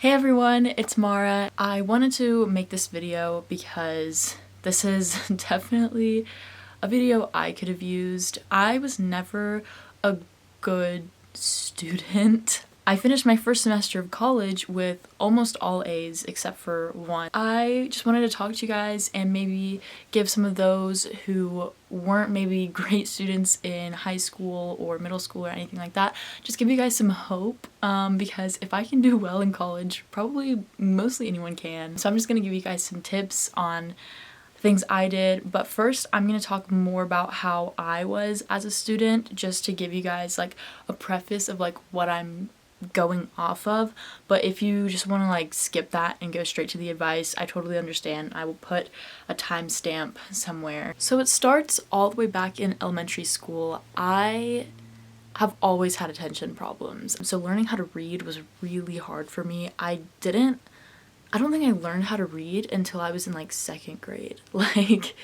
Hey everyone, it's Mara. I wanted to make this video because this is definitely a video I could have used. I was never a good student. I finished my first semester of college with almost all A's except for one. I just wanted to talk to you guys and maybe give some of those who weren't maybe great students in high school or middle school or anything like that, just give you guys some hope, because if I can do well in college, probably mostly anyone can. So I'm just gonna give you guys some tips on things I did, but first I'm going to talk more about how I was as a student, just to give you guys like a preface of like what I'm going off of. But if you just want to like skip that and go straight to the advice, I totally understand. I will put a timestamp somewhere. So it starts all the way back in elementary school. I have always had attention problems, so learning how to read was really hard for me. I don't think I learned how to read until I was in like second grade, like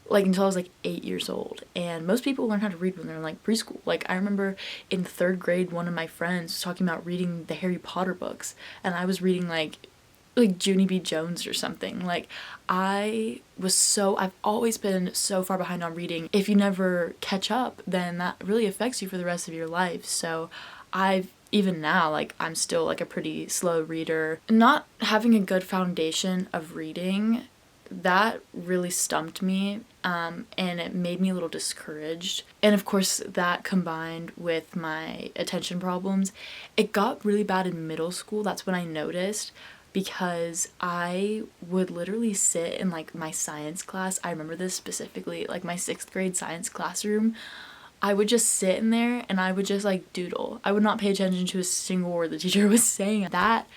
until I was like 8 years old. And most people learn how to read when they're in like preschool. Like I remember in third grade, one of my friends was talking about reading the Harry Potter books, and I was reading like Junie B. Jones or something. Like I've always been so far behind on reading. If you never catch up, then that really affects you for the rest of your life. So even now, like, I'm still like a pretty slow reader. Not having a good foundation of reading, that really stumped me, and it made me a little discouraged. And of course, that combined with my attention problems, it got really bad in middle school. That's when I noticed, because I would literally sit in like my science class. I remember this specifically, like my 6th grade science classroom. I would just sit in there and I would just like doodle. I would not pay attention to a single word the teacher was saying. That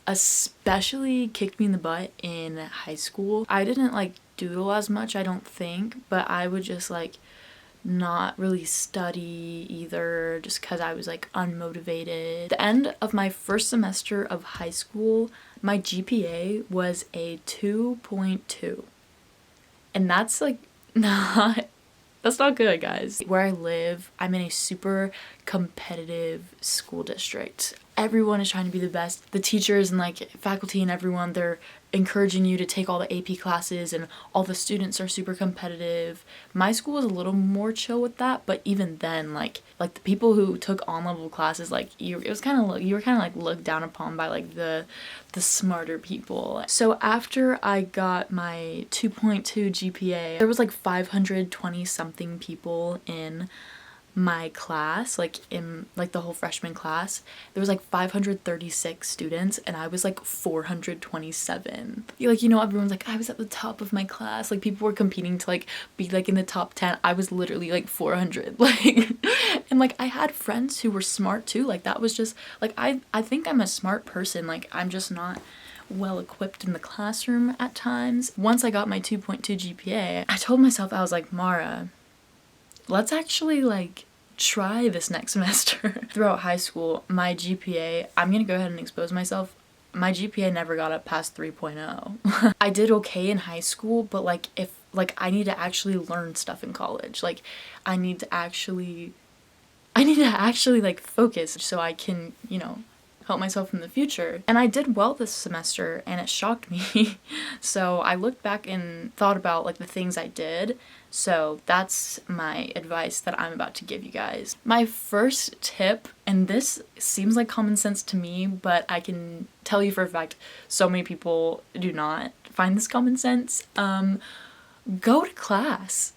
especially kicked me in the butt in high school. I didn't like doodle as much, I don't think, but I would just like not really study either, just because I was like unmotivated. The end of my first semester of high school, my GPA was a 2.2. And that's like that's not good, guys. Where I live, I'm in a super competitive school district. Everyone is trying to be the best. The teachers and like faculty and everyone, they're encouraging you to take all the AP classes, and all the students are super competitive. My school is a little more chill with that, but even then, like the people who took on-level classes, like you were kind of like looked down upon by like the smarter people. So after I got my 2.2 GPA, there was like 520 something people in my class, like in like the whole freshman class. There was like 536 students and I was like 427. Like, everyone's like, I was at the top of my class, like people were competing to like be like in the top 10. I was literally like 400. Like and like I had friends who were smart too. Like that was just like I think I'm a smart person, like I'm just not well equipped in the classroom at times. Once I got my 2.2 GPA, I told myself, I was like, Mara, let's actually like try this next semester. Throughout high school, my GPA, I'm gonna go ahead and expose myself, my GPA never got up past 3.0. I did okay in high school, but like if like I need to actually learn stuff in college, like I need to actually like focus so I can, help myself in the future. And I did well this semester and it shocked me. So I looked back and thought about like the things I did. So that's my advice that I'm about to give you guys. My first tip, and this seems like common sense to me, but I can tell you for a fact so many people do not find this common sense. Go to class.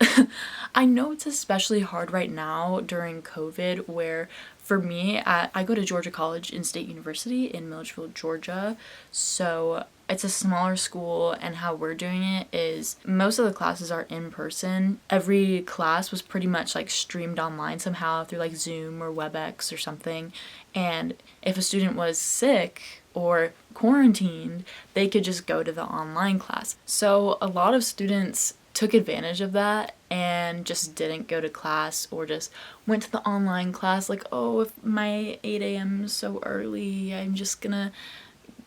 I know it's especially hard right now during COVID, where for me, I go to Georgia College in State University in Milledgeville, Georgia. So it's a smaller school, and how we're doing it is most of the classes are in person. Every class was pretty much like streamed online somehow through like Zoom or WebEx or something. And if a student was sick or quarantined, they could just go to the online class. So a lot of students took advantage of that and just didn't go to class, or just went to the online class like, oh, if my 8 a.m. is so early, I'm just gonna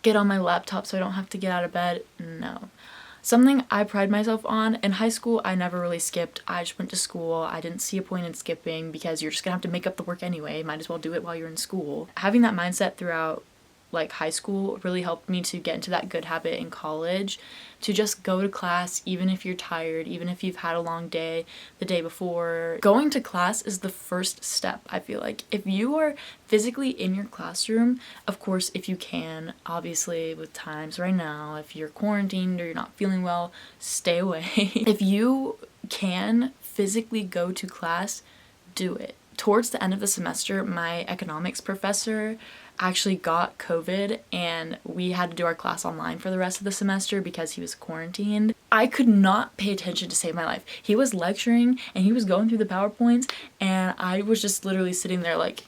get on my laptop so I don't have to get out of bed. No. Something I pride myself on, in high school I never really skipped. I just went to school. I didn't see a point in skipping because you're just gonna have to make up the work anyway. Might as well do it while you're in school. Having that mindset throughout like high school really helped me to get into that good habit in college, to just go to class even if you're tired, even if you've had a long day the day before. Going to class is the first step, I feel like. If you are physically in your classroom, of course, if you can, obviously with times right now, if you're quarantined or you're not feeling well, stay away. If you can physically go to class, do it. Towards the end of the semester, my economics professor actually got COVID and we had to do our class online for the rest of the semester because he was quarantined. I could not pay attention to save my life. He was lecturing and he was going through the PowerPoints and I was just literally sitting there like,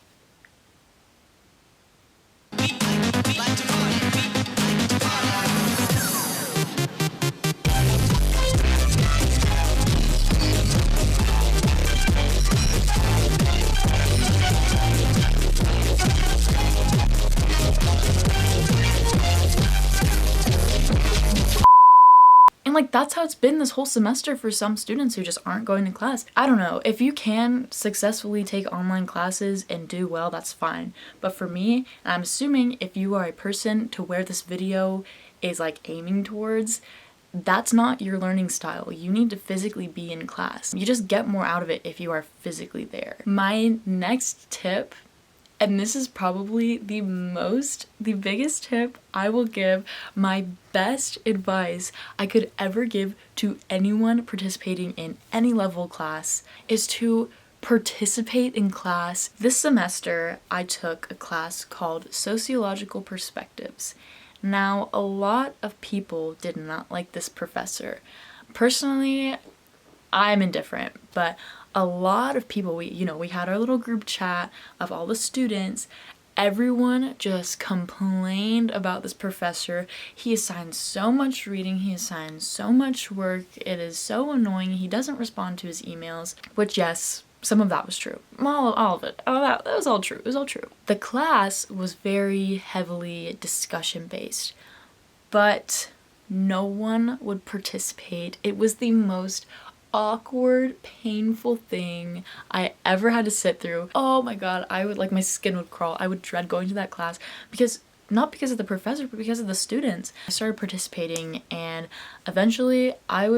and like that's how it's been this whole semester for some students who just aren't going to class. I don't know, if you can successfully take online classes and do well, that's fine. But for me, and I'm assuming if you are a person to where this video is like aiming towards, that's not your learning style. You need to physically be in class. You just get more out of it if you are physically there. My next tip, and this is probably the biggest tip I will give, my best advice I could ever give to anyone participating in any level class, is to participate in class. This semester, I took a class called Sociological Perspectives. Now, a lot of people did not like this professor. Personally, I'm indifferent, but a lot of people, we had our little group chat of all the students. Everyone just complained about this professor. He assigns so much reading, he assigns so much work, it is so annoying, he doesn't respond to his emails, which yes, some of that was true. All of it. That was all true. It was all true. The class was very heavily discussion based, but no one would participate. It was the most awkward, painful thing I ever had to sit through. Oh my god, my skin would crawl. I would dread going to that class not because of the professor, but because of the students. I started participating and eventually I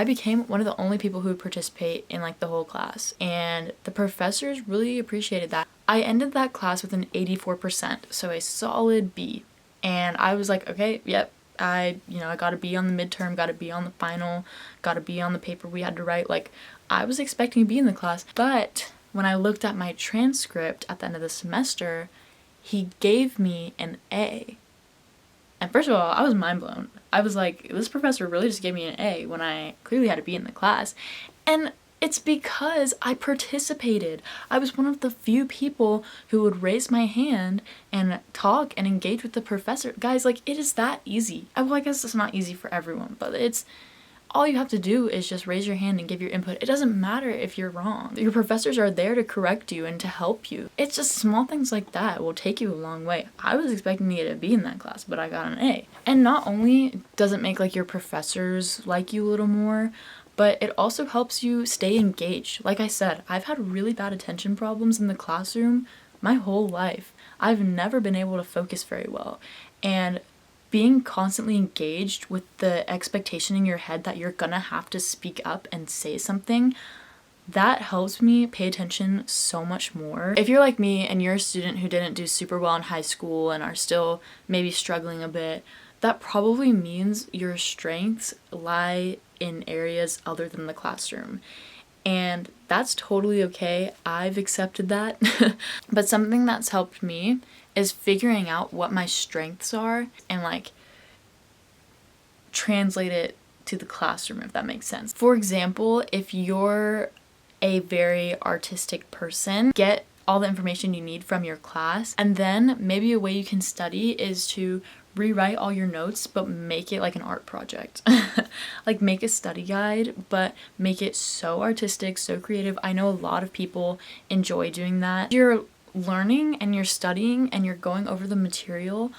became one of the only people who would participate in like the whole class, and the professors really appreciated that. I ended that class with an 84%, so a solid B. And I was like, okay, yep, I got a B on the midterm, got a B on the final, got a B on the paper we had to write. Like, I was expecting to be in the class. But when I looked at my transcript at the end of the semester, he gave me an A. And first of all, I was mind blown. I was like, this professor really just gave me an A when I clearly had to be in the class. And it's because I participated. I was one of the few people who would raise my hand and talk and engage with the professor. Guys, like, it is that easy. Well, I guess it's not easy for everyone, but it's all you have to do is just raise your hand and give your input. It doesn't matter if you're wrong. Your professors are there to correct you and to help you. It's just small things like that will take you a long way. I was expecting to get a B in that class, but I got an A. And not only does it make like your professors like you a little more, but it also helps you stay engaged. Like I said, I've had really bad attention problems in the classroom my whole life. I've never been able to focus very well. And being constantly engaged with the expectation in your head that you're gonna have to speak up and say something, that helps me pay attention so much more. If you're like me and you're a student who didn't do super well in high school and are still maybe struggling a bit, that probably means your strengths lie in areas other than the classroom. And that's totally okay. I've accepted that. But something that's helped me is figuring out what my strengths are and like translate it to the classroom, if that makes sense. For example, if you're a very artistic person, get all the information you need from your class, and then maybe a way you can study is to rewrite all your notes but make it like an art project. Like, make a study guide but make it so artistic, so creative. I know a lot of people enjoy doing that. You're learning and you're studying and you're going over the material,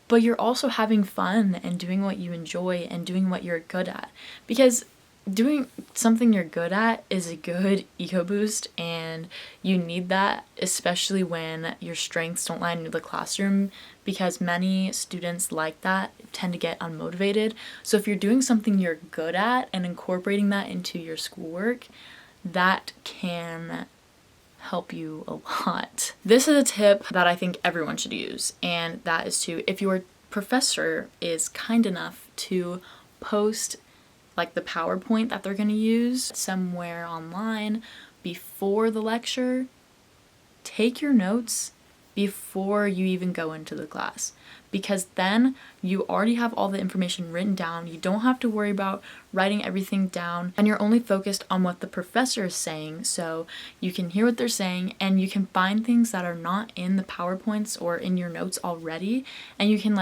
but you're also having fun and doing what you enjoy and doing what you're good at. Because doing something you're good at is a good ego boost, and you need that, especially when your strengths don't lie in the classroom, because many students like that tend to get unmotivated. So if you're doing something you're good at and incorporating that into your schoolwork, that can help you a lot. This is a tip that I think everyone should use, and that is to, if your professor is kind enough to post like the PowerPoint that they're going to use somewhere online before the lecture, take your notes before you even go into the class, because then you already have all the information written down. You don't have to worry about writing everything down, and you're only focused on what the professor is saying, so you can hear what they're saying, and you can find things that are not in the PowerPoints or in your notes already, and you can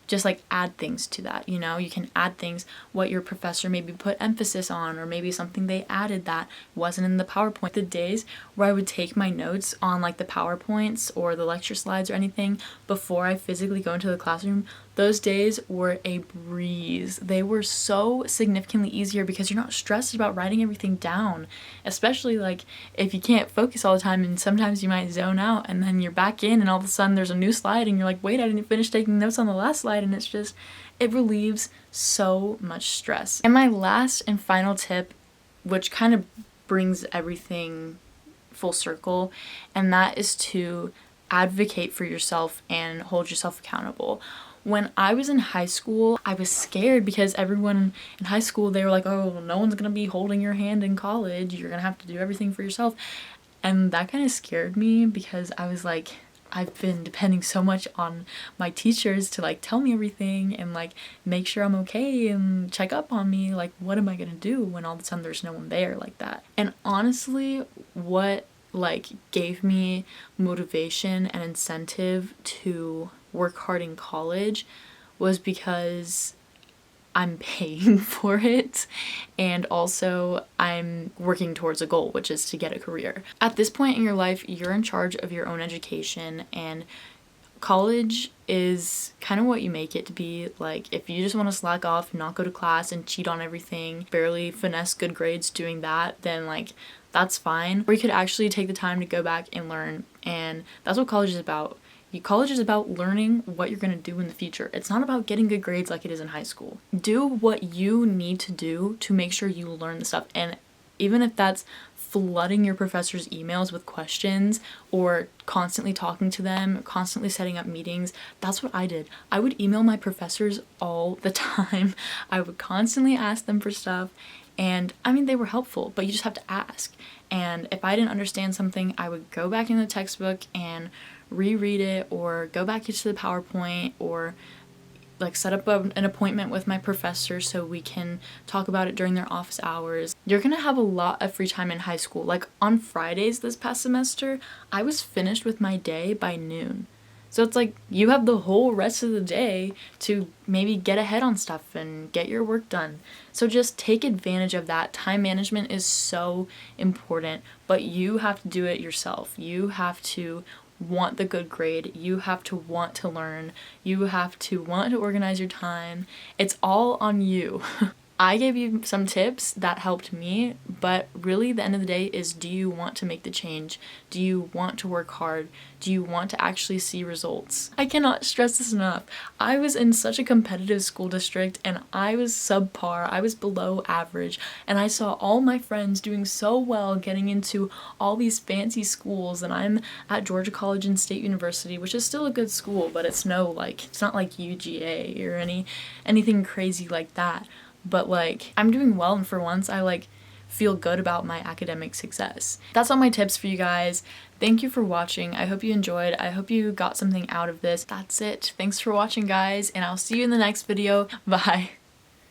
just add things to that, you know? You can add things what your professor maybe put emphasis on, or maybe something they added that wasn't in the PowerPoint. The days where I would take my notes on the PowerPoints or the lecture slides or anything before I physically go into the classroom, those days were a breeze. They were so significantly easier because you're not stressed about writing everything down, especially if you can't focus all the time, and sometimes you might zone out and then you're back in and all of a sudden there's a new slide and you're like, wait, I didn't finish taking notes on the last slide, and it relieves so much stress. And my last and final tip, which kind of brings everything full circle, and that is to advocate for yourself and hold yourself accountable. When I was in high school, I was scared because everyone in high school, they were like, oh, no one's gonna be holding your hand in college. You're gonna have to do everything for yourself. And that kind of scared me because I was like, I've been depending so much on my teachers to tell me everything and make sure I'm okay and check up on me. What am I gonna do when all of a sudden there's no one there like that? And honestly, what gave me motivation and incentive to work hard in college was because I'm paying for it, and also I'm working towards a goal, which is to get a career. At this point in your life, you're in charge of your own education, and college is kind of what you make it to be. If you just want to slack off, not go to class, and cheat on everything, barely finesse good grades doing that, then that's fine. Or you could actually take the time to go back and learn, and that's what college is about. College is about learning what you're going to do in the future. It's not about getting good grades like it is in high school. Do what you need to do to make sure you learn the stuff, and even if that's flooding your professor's emails with questions or constantly talking to them, constantly setting up meetings, that's what I did. I would email my professors all the time. I would constantly ask them for stuff, and they were helpful, but you just have to ask. And if I didn't understand something, I would go back in the textbook and reread it, or go back into the PowerPoint, or set up an appointment with my professor so we can talk about it during their office hours. You're gonna have a lot of free time in high school. On Fridays this past semester, I was finished with my day by noon. So it's you have the whole rest of the day to maybe get ahead on stuff and get your work done. So just take advantage of that. Time management is so important, but you have to do it yourself. You have to want the good grade. You have to want to learn. You have to want to organize your time. It's all on you. I gave you some tips that helped me, but really the end of the day is, do you want to make the change? Do you want to work hard? Do you want to actually see results? I cannot stress this enough. I was in such a competitive school district, and I was subpar. I was below average, and I saw all my friends doing so well, getting into all these fancy schools, and I'm at Georgia College and State University, which is still a good school, but it's it's not like UGA or anything crazy like that. But I'm doing well, and for once I feel good about my academic success. That's all my tips for you guys. Thank you for watching. I hope you enjoyed. I hope you got something out of this. That's it. Thanks for watching, guys, and I'll see you in the next video. Bye.